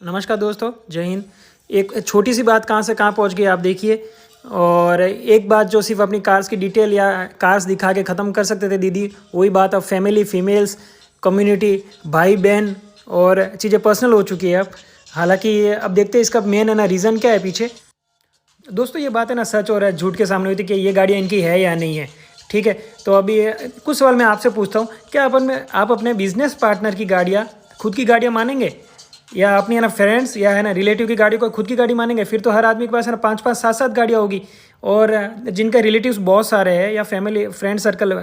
नमस्कार दोस्तों, जय हिंद। एक छोटी सी बात कहाँ से कहाँ पहुँच गई आप देखिए। और एक बात जो सिर्फ अपनी कार्स की डिटेल या कार्स दिखा के ख़त्म कर सकते थे दीदी, वही बात अब फैमिली, फीमेल्स, कम्युनिटी, भाई बहन और चीज़ें पर्सनल हो चुकी है अब। हालांकि अब देखते हैं इसका मेन है ना रीज़न क्या है पीछे। दोस्तों ये बात है ना सच और है झूठ के सामने हुई थी कि ये गाड़ियाँ इनकी है या नहीं है। ठीक है, तो अभी कुछ सवाल मैं आपसे पूछता हूँ, क्या आप अपने बिजनेस पार्टनर की गाड़ियाँ खुद की गाड़ियाँ मानेंगे, या अपनी है ना फ्रेंड्स या है ना रिलेटिव की गाड़ी को खुद की गाड़ी मानेंगे? फिर तो हर आदमी के पास है ना 5-5, 7-7 गाड़ियाँ होगी। और जिनके रिलेटिव्स बहुत सारे हैं या फैमिली फ्रेंड सर्कल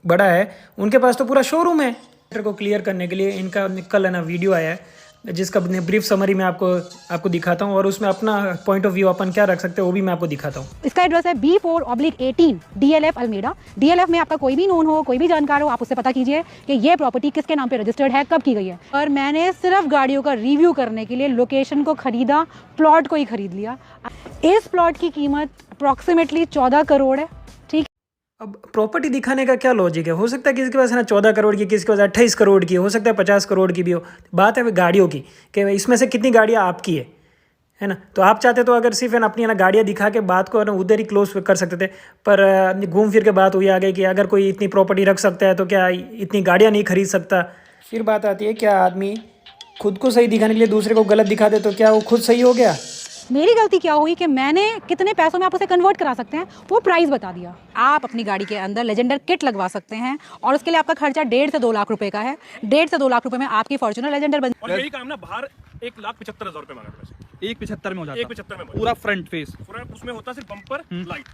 बड़ा है, उनके पास तो पूरा शोरूम है। मैटर को क्लियर करने के लिए इनका कल है ना वीडियो आया है, जिसका ब्रीफ समरी मैं आपको दिखाता हूँ, और उसमें अपना पॉइंट ऑफ व्यू अपन क्या रख सकते हैं वो भी मैं आपको दिखाता हूँ। इसका एड्रेस है B4/18 DLF अल्मेडा। DLF में आपका कोई भी नोन हो, कोई भी जानकार हो, आप उससे पता कीजिए कि ये प्रॉपर्टी किसके नाम पे रजिस्टर्ड है, कब की गई है। और मैंने सिर्फ गाड़ियों का रिव्यू करने के लिए लोकेशन को खरीदा, प्लॉट को ही खरीद लिया। इस प्लॉट की कीमत अप्रॉक्सीमेटली 14 करोड़ है। ठीक, अब प्रॉपर्टी दिखाने का क्या लॉजिक है? हो सकता है किसी के पास है ना 14 करोड़ की, किसी के पास 28 करोड़ की, हो सकता है 50 करोड़ की भी हो। बात है गाड़ियों की कि इसमें से कितनी गाड़ियाँ आपकी है ना। तो आप चाहते तो अगर सिर्फ है ना अपनी है ना गाड़ियाँ दिखा के बात को है ना उधर ही क्लोज कर सकते थे, पर घूम फिर के बात हुई आगे कि अगर कोई इतनी प्रॉपर्टी रख सकता है तो क्या इतनी गाड़ियाँ नहीं खरीद सकता। फिर बात आती है, क्या आदमी खुद को सही दिखाने के लिए दूसरे को गलत दिखा दे तो क्या वो खुद सही हो गया? मेरी गलती क्या हुई कि मैंने कितने पैसों में आप उसे कन्वर्ट करा सकते हैं वो प्राइस बता दिया। आप अपनी गाड़ी के अंदर लेजेंडर किट लगवा सकते हैं और उसके लिए आपका खर्चा 1.5 से 2 लाख रुपए का है। 1.5 से 2 लाख रुपए में आपकी फॉर्च्यूनर लेजेंडर बन। और यही काम ना बाहर 1,75,000 रुपए मांगा था। 1,75 में हो जाता, 1,75 में पूरा फ्रंट फेस, पूरा उसमें होता सिर्फ बम्पर लाइट।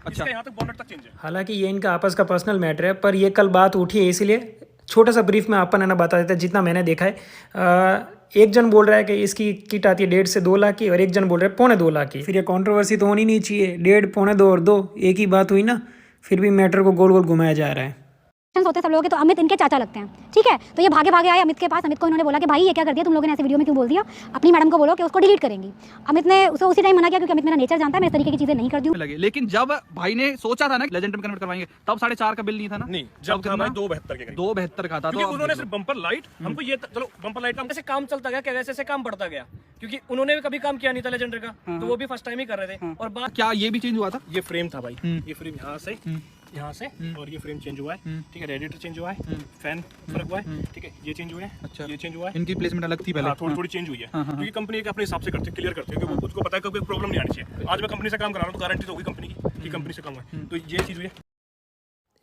अच्छा, यहाँ तक बॉनेट तक चेंज है। हालांकि ये इनका आपस का पर्सनल मैटर है, पर ये कल बात उठी है इसलिए छोटा सा ब्रीफ में अपन है ना बता देते हैं जितना मैंने देखा है। एक जन बोल रहा है कि इसकी किट आती है 1.5 से 2 लाख की, और एक जन बोल रहा है 2.25 लाख की। फिर ये कंट्रोवर्सी तो होनी नहीं चाहिए। 1.5, 2.25 और 2 एक ही बात हुई ना, फिर भी मैटर को गोल गोल घुमाया जा रहा है। होते सब लोगों के, तो अमित इनके चाचा लगते हैं। ठीक है, तो ये भागे भागे आए अमित के पास। अमित को इन्होंने बोला कि भाई ये क्या कर दिया तुम लोगों ने, ऐसे वीडियो में क्यों बोल दिया, अपनी मैडम को बोलो कि उसको डिलीट करेंगी। अमित ने उसे उसी टाइम मना किया, क्योंकि अमित मेरा नेचर जानता है, मैं इस तरीके की चीजें नहीं करती हूँ। लगे। लेकिन जब भाई ने सोचा था ना लेजेंड में कन्वर्ट करवाएंगे, तब 4.5 का बिल नहीं था ना। नहीं, जब था भाई 2.72 के करीब। 2.72 का था। तो उन्होंने सिर्फ बम्पर लाइट हमको ये चलो बम्पर लाइट का ऐसे काम चलता गया, वैसे ऐसे काम बढ़ता गया, क्योंकि उन्होंने भी कभी काम किया नहीं था लेजेंडर का, तो वो भी फर्स्ट टाइम ही कर रहे थे। और बात क्या ये भी चेंज हुआ था? ये फ्रेम था भाई, ये फ्रेम यहाँ से और ये फ्रेम चेंज हुआ है। ठीक है, रेडिएटर चेंज हुआ है, फैन फर्क हुआ है। ठीक है, ये चेंज हुआ है। अच्छा, ये चेंज हुआ है। इनकी प्लेसमेंट अलग थी पहले, थोड़ी चेंज हुई है, क्योंकि कंपनी के अपने हिसाब से करते क्लियर करते हैं, क्योंकि उसको पता है कि कोई प्रॉब्लम नहीं आनी चाहिए। आज मैं कंपनी से काम करा रहा हूँ तो गारंटी तो होगी कंपनी की कि कंपनी से काम है, तो ये चीज़ हुई है।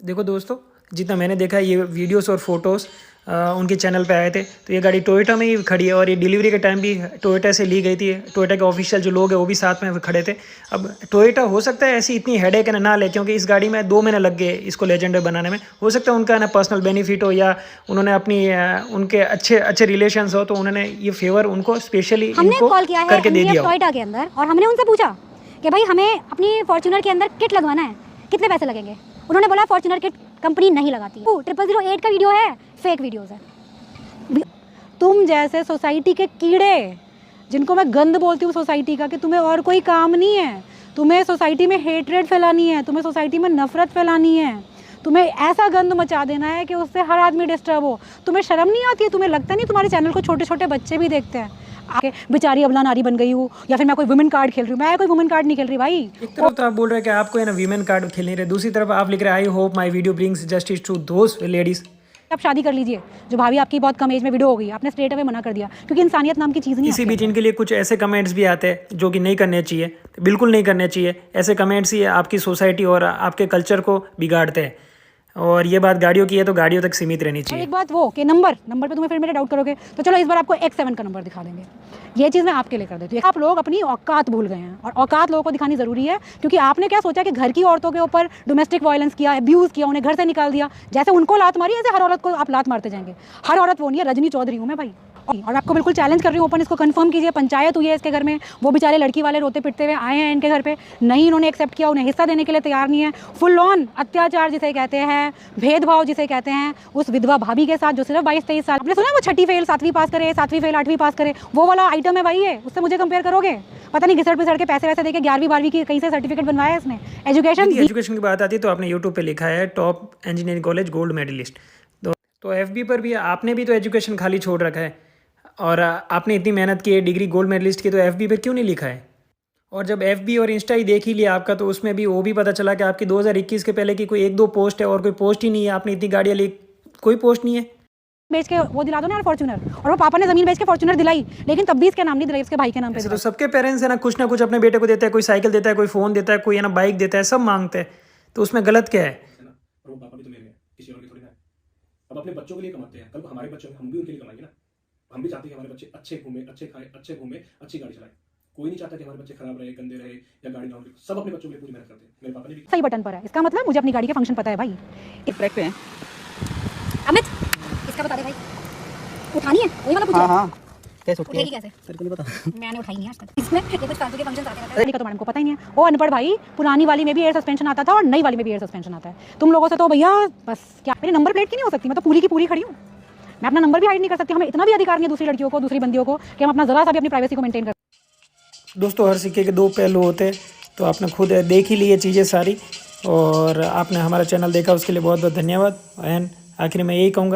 देखो दोस्तों, जितना मैंने देखा ये वीडियोस और फोटोज़ उनके चैनल पे आए थे, तो ये गाड़ी टोयोटा में ही खड़ी है, और ये डिलीवरी के टाइम भी टोयोटा से ली गई थी। टोयोटा के ऑफिशियल जो लोग हैं वो भी साथ में खड़े थे। अब टोयोटा हो सकता है ऐसी इतनी हेडेक ना ले, क्योंकि इस गाड़ी में 2 महीने लग गए इसको लेजेंडर बनाने में। हो सकता है उनका ना पर्सनल बेनिफिट हो, या उन्होंने अपनी उनके अच्छे रिलेशंस हो, तो उन्होंने ये फेवर उनको स्पेशली इनको करके दे दिया टोयोटा के अंदर, और हमने उनसे पूछा कि भाई हमें अपनी फॉर्च्यूनर के अंदर किट लगवाना है, कितने पैसे लगेंगे। उन्होंने बोला फॉर्च्यूनर किट कंपनी नहीं लगाती। 0008 का वीडियो है, फेक वीडियोस है। तुम जैसे सोसाइटी के कीड़े, जिनको मैं गंद बोलती हूँ सोसाइटी का, कि तुम्हें और कोई काम नहीं है, तुम्हें सोसाइटी में हेटरेट फैलानी है, तुम्हें सोसाइटी में नफरत फैलानी है, तुम्हें ऐसा गंद मचा देना है कि उससे हर आदमी डिस्टर्ब हो। तुम्हें शर्म नहीं आती है? तुम्हें लगता नहीं तुम्हारे चैनल को छोटे छोटे बच्चे भी देखते हैं? आके बेचारी अबला नारी बन गई हूँ, या फिर मैं कोई वुमेन कार्ड खेल रही हूँ। मैं कोई वुमेन कार्ड नहीं खेल रही भाई। एक तरफ तो आप बोल रहे हैं कि आपको है ना वीमेन कार्ड खेल नहीं रहे, दूसरी तरफ आप लिख रहे हैं I hope my video brings justice to those ladies. आप शादी कर लीजिए। जो भाभी आपकी बहुत कम एज में वीडियो हो गई, आपने स्ट्रेट अवे मना कर दिया, क्योंकि इंसानियत नाम की चीज़ नहीं है। इसी बीच इनके लिए कुछ ऐसे कमेंट्स भी आते हैं जो कि नहीं करने चाहिए, बिल्कुल नहीं करने चाहिए। ऐसे कमेंट्स ही आपकी सोसाइटी और आपके कल्चर को बिगाड़ते हैं, और ये बात गाड़ियों की है तो गाड़ियों तक सीमित रहनी और चाहिए। एक बात वो कि नंबर पे तुम्हें फिर मेरे डाउट करोगे, तो चलो इस बार आपको X7 का नंबर दिखा देंगे। ये चीज़ मैं आपके लिए कर देती हूँ। आप लोग अपनी औकात भूल गए हैं, और औकात लोगों को दिखानी ज़रूरी है, क्योंकि आपने क्या सोचा कि घर की औरतों के ऊपर डोमेस्टिक वायलेंस किया, अब्यूज़ किया, उन्हें घर से निकाल दिया। जैसे उनको लात मारी, ऐसे हर औरत को आप लात मारते जाएंगे। हर औरत वो नहीं है, रजनी चौधरी हूँ मैं भाई। और आपको बिल्कुल चैलेंज कर रही हूँ, ओपन इसको कंफर्म कीजिए। पंचायत हुई है इसके घर में, वो बेचारे लड़की वाले रोते पिटते हुए आए हैं इनके घर पे, नहीं इन्होंने एक्सेप्ट किया, उन्हें हिस्सा देने के लिए तैयार नहीं है। फुल ऑन अत्याचार जिसे कहते हैं, भेदभाव जिसे कहते हैं, उस विधवा भाभी के साथ जो सिर्फ 22-23 साल, आपने सुना वो 6ठी फेल 7वीं पास करे, 7वीं फेल 8वीं पास करे, वो वाला आइटम है भाई। ये उससे मुझे कंपेयर करोगे? पता नहीं घिसड़ पिसड़ के पैसे वैसे देके 11वीं 12वीं की कहीं से सर्टिफिकेट बनवाया इसने। एजुकेशन की बात आती है तो आपने यूट्यूब पे लिखा है top engineering college gold medalist, तो FB पर भी आपने भी तो एजुकेशन खाली छोड़ रखा है। और आपने इतनी मेहनत की है, डिग्री गोल्ड मेडलिस्ट की, तो एफबी पर क्यों नहीं लिखा है? और जब एफबी और इंस्टा ही देख ही लिया आपका, तो उसमें भी वो भी पता चला कि आपकी 2021 के पहले की कोई 1-2 पोस्ट है और कोई पोस्ट ही नहीं है। आपने इतनी गाड़ियाँ ली, कोई पोस्ट नहीं है। बेच के वो दिला दो ना यार फॉर्च्यूनर, और वो पापा ने ज़मीन बेच के फॉर्च्यूनर दिलाई, लेकिन तब भी इसके नाम नहीं दिलाई, उसके भाई के नाम पे ऐसे दिलाई। तो सबके पेरेंट्स है ना कुछ अपने बेटे को देता है, कोई साइकिल देता है, कोई फ़ोन देता है, कोई है ना बाइक देता है, सब मांगते हैं, तो उसमें गलत क्या है? है ना, और वो पापा भी तो मेरे हैं, किसी और के थोड़ी ना है। अब अपने बच्चों के लिए कमाते हैं, कल को हमारे बच्चे हम भी उनके लिए कमाएंगे ना। हम भी चाहते हैं कि हमारे बच्चे अच्छे घूमे, अच्छे खाए, अच्छे घूमे, अच्छी गाड़ी चलाए। कोई नहीं चाहता कि हमारे बच्चे खराब रहे, गंदे रहे या गाड़ी ना हो। सब अपने बच्चों के लिए पूरी मेहनत करते हैं। मेरे पापा ने भी सही बटन पर है, इसका मतलब मुझे अपनी गाड़ी के फंक्शन पता है भाई। ट्रैक पे हैं। अमित इसका बता दे भाई, उठानी है वही वाला पूछ रहा है। हाँ कैसे उठेगी कैसे? तेरे को नहीं पता। मैंने उठाई नहीं आज तक। इसमें ये कुछ फालतू के फंक्शन आते रहते हैं। का तो मैडम को पता ही नहीं है। ओ अनपढ़ भाई, पुरानी वाली में भी एयर सस्पेंशन आता था और नई वाली में भी एयर सस्पेंशन आता है। तुम लोगों से तो भैया बस क्या, मेरी नंबर प्लेट की नहीं हो सकती? मैं तो पूरी की पूरी खड़ी हूँ, मैं अपना नंबर भी हाइड नहीं कर सकती। हमें इतना भी अधिकार नहीं है दूसरी लड़कियों को, दूसरी बंदियों को, कि हम अपना जरा सा भी अपनी प्राइवेसी को मेंटेन कर। दोस्तों, हर सिक्के के 2 पहलू होते हैं, तो आपने खुद देख ही ली ये चीज़ें सारी, और आपने हमारा चैनल देखा उसके लिए बहुत बहुत धन्यवाद। एंड आखिर में यही कहूँगा